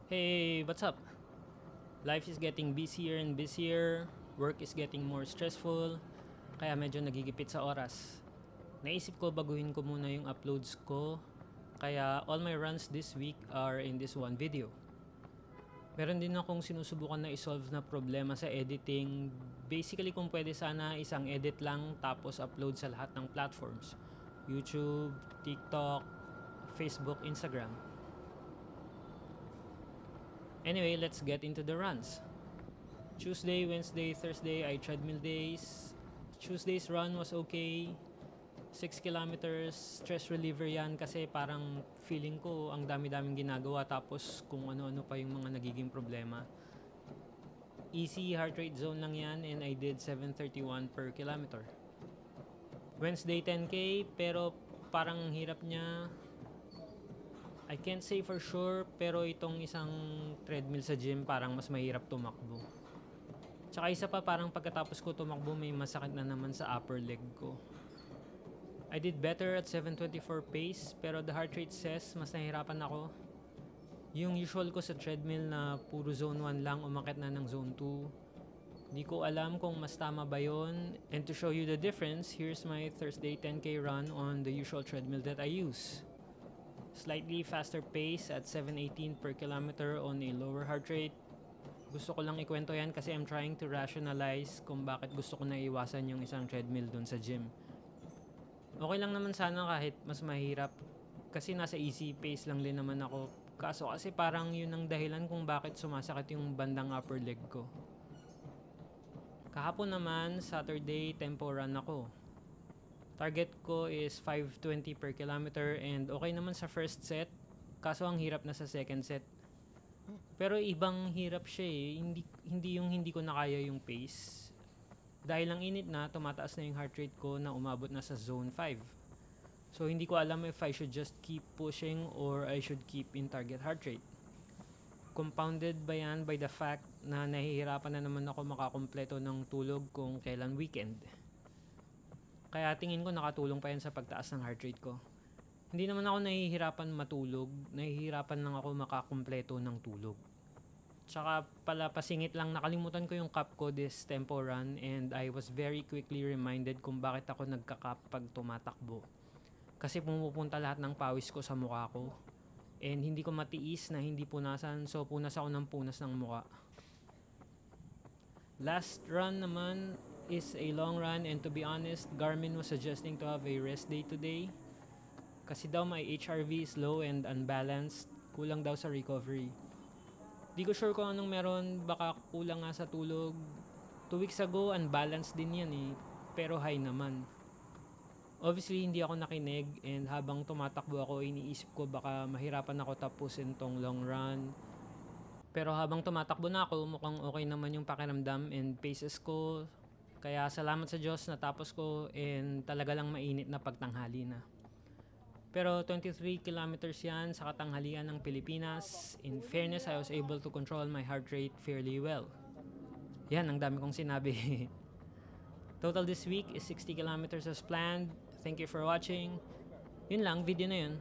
Hey, what's up? Life is getting busier and busier, work is getting more stressful, kaya medyo nagigipit sa oras. Naisip ko baguhin ko muna yung uploads ko, kaya all my runs this week are in this one video. Meron din akong sinusubukan na isolve na problema sa editing. Basically, kung pwede sana isang edit lang tapos upload sa lahat ng platforms. YouTube, TikTok, Facebook, Instagram. Anyway, let's get into the runs. Tuesday, Wednesday, Thursday ay treadmill days. Tuesday's run was okay. 6 kilometers, stress reliever yan kasi parang feeling ko ang dami-daming ginagawa tapos kung ano-ano pa yung mga nagiging problema. Easy heart rate zone lang yan and I did 7:31 per kilometer. Wednesday 10K pero parang hirap niya. I can't say for sure pero itong isang treadmill sa gym parang mas mahirap tumakbo. Tsaka isa pa parang pagkatapos ko tumakbo may masakit na naman sa upper leg ko. I did better at 7:24 pace pero the heart rate says mas nahihirapan ako. Yung usual ko sa treadmill na puro zone 1 lang umakyat na ng zone 2. Di ko alam kung mas tama ba yun. And to show you the difference, here's my Thursday 10K run on the usual treadmill that I use. Slightly faster pace at 7:18 per kilometer on a lower heart rate. Gusto ko lang ikwento yan kasi I'm trying to rationalize kung bakit gusto ko na iwasan yung isang treadmill dun sa gym. Okay lang naman sana kahit mas mahirap kasi nasa easy pace lang din naman ako. Kaso kasi parang yun ang dahilan kung bakit sumasakit yung bandang upper leg ko. Kahapon naman, Saturday, tempo run ako. Target ko is 5:20 per kilometer and okay naman sa first set. Kaso ang hirap na sa second set. Pero ibang hirap siya eh. Hindi ko na kaya yung pace. Dahil lang init na, tumataas na yung heart rate ko na umabot na sa zone 5. So hindi ko alam if I should just keep pushing or I should keep in target heart rate. Compounded ba yan by the fact na nahihirapan na naman ako makakumpleto ng tulog kung kailan weekend. Kaya tingin ko nakatulong pa yan sa pagtaas ng heart rate ko. Hindi naman ako nahihirapan matulog, nahihirapan lang ako makakumpleto ng tulog. Tsaka pala pasingit lang nakalimutan ko yung cup ko this tempo run and I was very quickly reminded kung bakit ako nagka-cup pag tumatakbo. Kasi pumupunta lahat ng pawis ko sa mukha ko and hindi ko matiis na hindi punasan so punas ako ng punas ng mukha. Last run naman is a long run and to be honest, Garmin was suggesting to have a rest day today. Kasi daw my HRV is low and unbalanced, kulang daw sa recovery. Di ko sure kung anong meron, baka kulang nga sa tulog. 2 weeks ago, unbalanced din yan eh, pero high naman. Obviously, hindi ako nakinig and habang tumatakbo ako, iniisip ko baka mahirapan ako tapusin tong long run. Pero habang tumatakbo na ako, mukhang okay naman yung pakiramdam and paces ko. Kaya salamat sa Diyos natapos ko and talaga lang mainit na pagtanghali na. Pero 23 kilometers yan sa katanghalian ng Pilipinas. In fairness, I was able to control my heart rate fairly well. Yan, ang dami kong sinabi. Total this week is 60 kilometers as planned. Thank you for watching. Yun lang, video na yun.